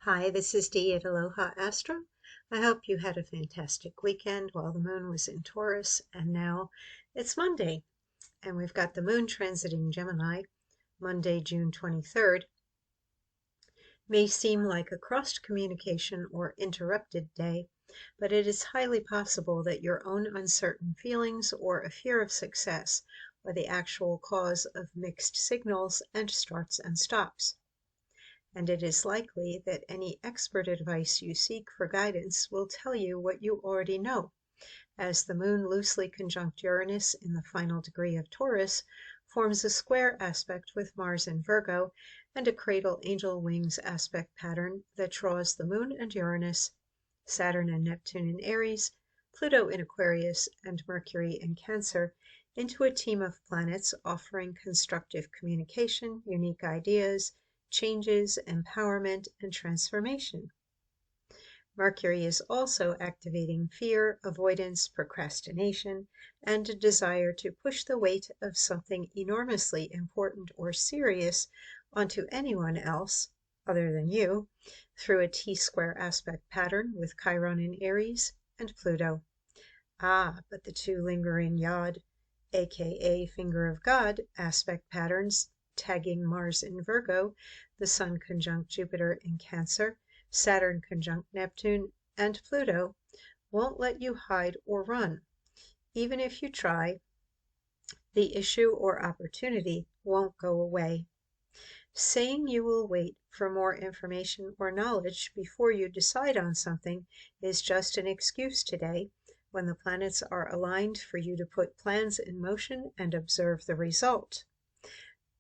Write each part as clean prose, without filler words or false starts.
Hi, this is Dee at Aloha Astro. I hope you had a fantastic weekend while the moon was in Taurus, and now it's Monday, and we've got the moon transiting Gemini, Monday, June 23rd. May seem like a crossed communication or interrupted day, but it is highly possible that your own uncertain feelings or a fear of success are the actual cause of mixed signals and starts and stops. And it is likely that any expert advice you seek for guidance will tell you what you already know, as the moon loosely conjunct Uranus in the final degree of Taurus forms a square aspect with Mars in Virgo and a cradle angel wings aspect pattern that draws the moon and Uranus, Saturn and Neptune in Aries, Pluto in Aquarius, and Mercury in Cancer into a team of planets offering constructive communication, unique ideas, changes, empowerment, and transformation. Mercury is also activating fear, avoidance, procrastination, and a desire to push the weight of something enormously important or serious onto anyone else other than you through a T-square aspect pattern with Chiron in Aries and Pluto. But the two lingering Yod, aka Finger of God, aspect patterns tagging Mars in Virgo, the Sun conjunct Jupiter in Cancer, Saturn conjunct Neptune, and Pluto won't let you hide or run. Even if you try, the issue or opportunity won't go away. Saying you will wait for more information or knowledge before you decide on something is just an excuse today, when the planets are aligned for you to put plans in motion and observe the result.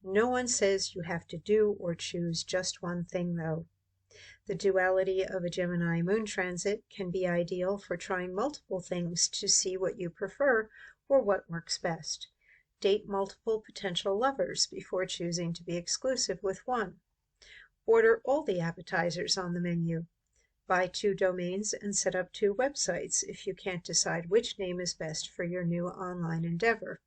No one says you have to do or choose just one thing, though. The duality of a Gemini moon transit can be ideal for trying multiple things to see what you prefer or what works best. Date multiple potential lovers before choosing to be exclusive with one. Order all the appetizers on the menu. Buy 2 domains and set up 2 websites if you can't decide which name is best for your new online endeavor.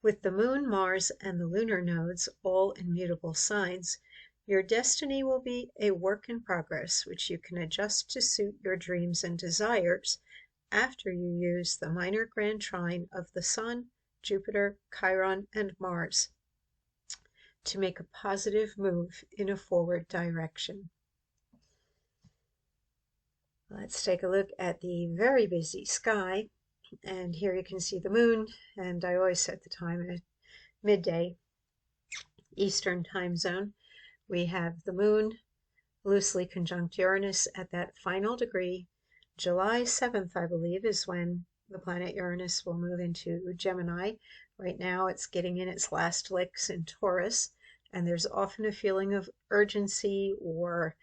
With the moon, Mars, and the lunar nodes all in mutable signs, your destiny will be a work in progress which you can adjust to suit your dreams and desires after you use the minor grand trine of the Sun, Jupiter, Chiron, and Mars to make a positive move in a forward direction. Let's take a look at the very busy sky. And here you can see the moon, and I always set the time at midday Eastern time zone. We have the moon loosely conjunct Uranus at that final degree. July 7th, I believe, is when the planet Uranus will move into Gemini. Right now it's getting in its last licks in Taurus, and there's often a feeling of urgency or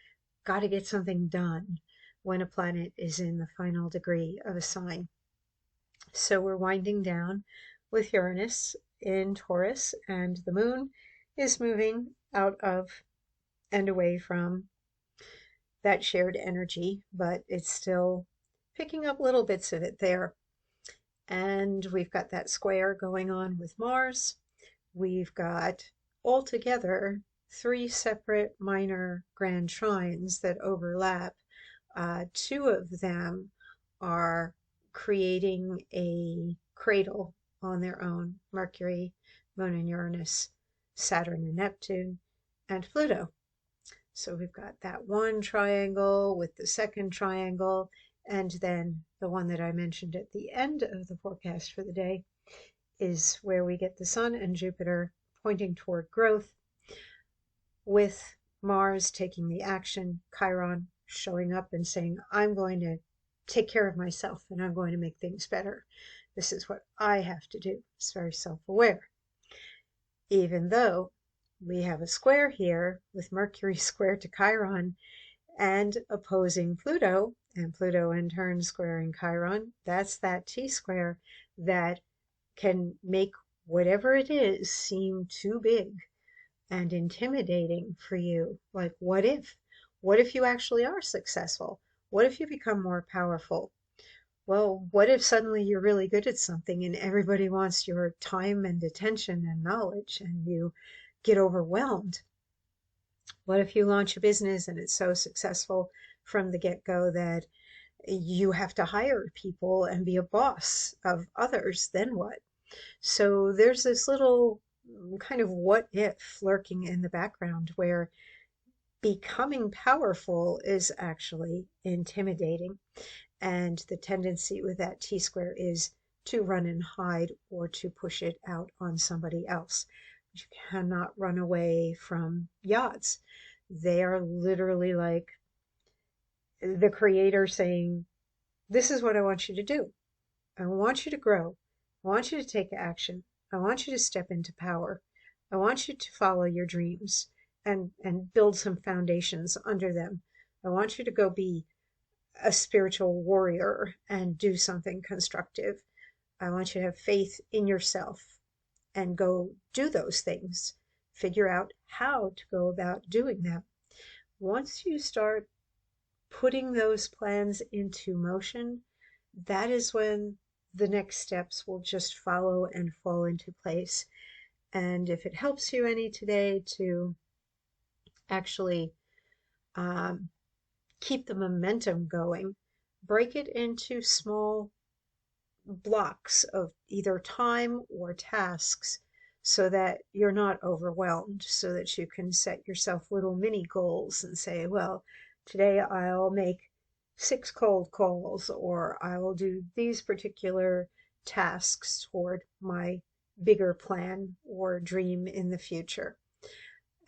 got to get something done when a planet is in the final degree of a sign. So we're winding down with Uranus in Taurus, and the moon is moving out of and away from that shared energy, but it's still picking up little bits of it there. And we've got that square going on with Mars. We've got altogether 3 separate minor grand trines that overlap. 2 of them are creating a cradle on their own: Mercury, Moon and Uranus, Saturn and Neptune, and Pluto. So we've got that one triangle with the second triangle, and then the one that I mentioned at the end of the forecast for the day is where we get the Sun and Jupiter pointing toward growth, with Mars taking the action, Chiron showing up and saying, I'm going to take care of myself and I'm going to make things better. This is what I have to do. It's very self-aware. Even though we have a square here with Mercury square to Chiron and opposing Pluto, and Pluto in turn squaring Chiron, that's that T-square that can make whatever it is seem too big and intimidating for you. Like, what if? What if you actually are successful? What if you become more powerful? Well, what if suddenly you're really good at something and everybody wants your time and attention and knowledge and you get overwhelmed? What if you launch a business and it's so successful from the get-go that you have to hire people and be a boss of others? Then what? So there's this little kind of what if lurking in the background where becoming powerful is actually intimidating. And the tendency with that T-square is to run and hide or to push it out on somebody else. You cannot run away from yachts. They are literally like the creator saying, this is what I want you to do. I want you to grow. I want you to take action. I want you to step into power. I want you to follow your dreams and build some foundations under them. I want you to go be a spiritual warrior and do something constructive. I want you to have faith in yourself and go do those things. Figure out how to go about doing them. Once you start putting those plans into motion, that is when the next steps will just follow and fall into place. And if it helps you any today to actually keep the momentum going, break it into small blocks of either time or tasks so that you're not overwhelmed, so that you can set yourself little mini goals and say, well, today I'll make 6 cold calls, or I will do these particular tasks toward my bigger plan or dream in the future.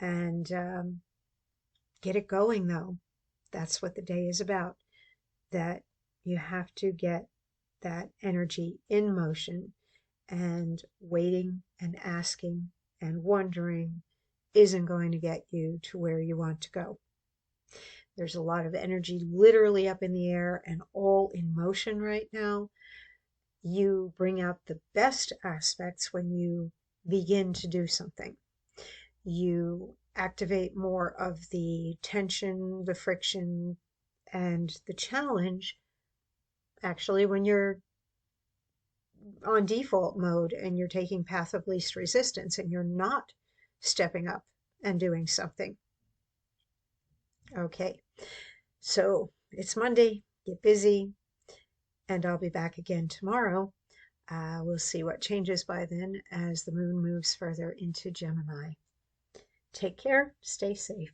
And get it going, though. That's what the day is about, that you have to get that energy in motion, and waiting and asking and wondering isn't going to get you to where you want to go. There's a lot of energy literally up in the air and all in motion right now. You bring out the best aspects when you begin to do something. You activate more of the tension, the friction, and the challenge actually when you're on default mode and you're taking path of least resistance and you're not stepping up and doing something. Okay, so it's Monday, get busy, and I'll be back again tomorrow. We'll see what changes by then as the moon moves further into Gemini. Take care, stay safe.